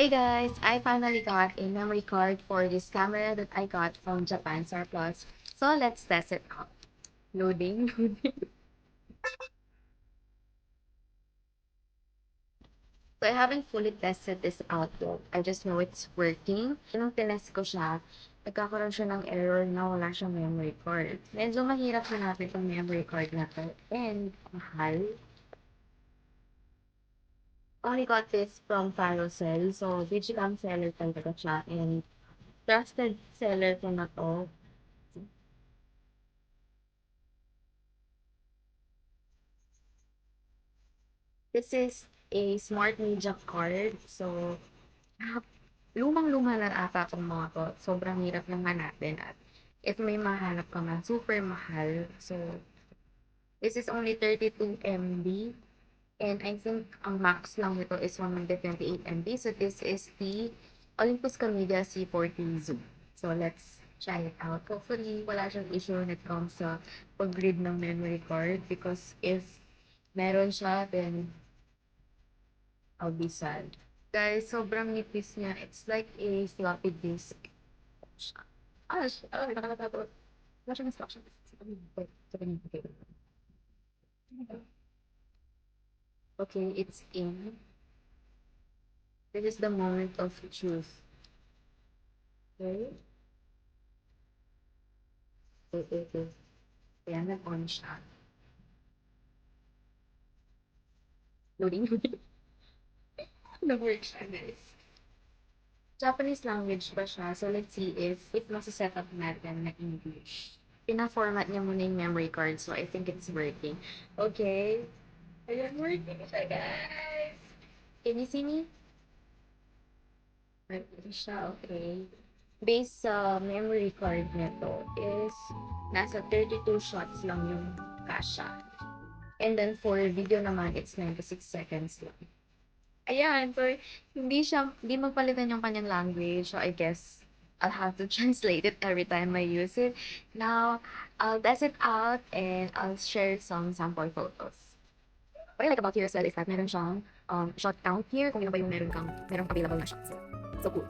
Hey guys, I finally got a memory card for this camera that I got from Japan Surplus. So let's test it out. Loading, loading. So I haven't fully tested this out yet. I just know it's working. Nung tinest ko siya, nagkakaroon siya ng error na wala siyang memory card. Medyo mahirap hanapin itong memory card na to. And mahal. Only got this from Carousel. So, Digicam seller talaga siya. And trusted seller ko na to. This is a smart media card. So, lumang-luma na ata itong mga to. Sobrang hirap yung hanapin. At if may mahanap ka man, super mahal. So, this is only 32 MB. And I think ang max lang nito is 128 MB. So, this is the Olympus Camedia C40 Zoom. So, let's try it out. Hopefully, wala siyang issue when it comes sa pag-read ng memory card. Because if meron siya, then I'll be sad. Guys, sobrang nipis niya. It's like a floppy disk. Nakakatakot. Wala siyang instructions. Wait, sabihin, okay. Okay, it's in. This is the moment of truth. Okay? Okay. Ayan, nag-on siya. Loading. Nag-work siya, guys. Japanese language ba siya? So, let's see if nasa-set up natin na English. Pina-format niya muna yung memory card. So, I think it's working. Okay. Ayan, working siya, guys. Can you see me? Working siya, okay. Base sa memory card nito is nasa 32 shots lang yung kasha. And then for video naman, it's 96 seconds lang. Ayan, so hindi magpalitan yung kanyang language. So I guess I'll have to translate it every time I use it. Now, I'll test it out and I'll share some sample photos. What I like about here as well is that meron siyang shot count here kung ano ba yung meron available na shots. So cool.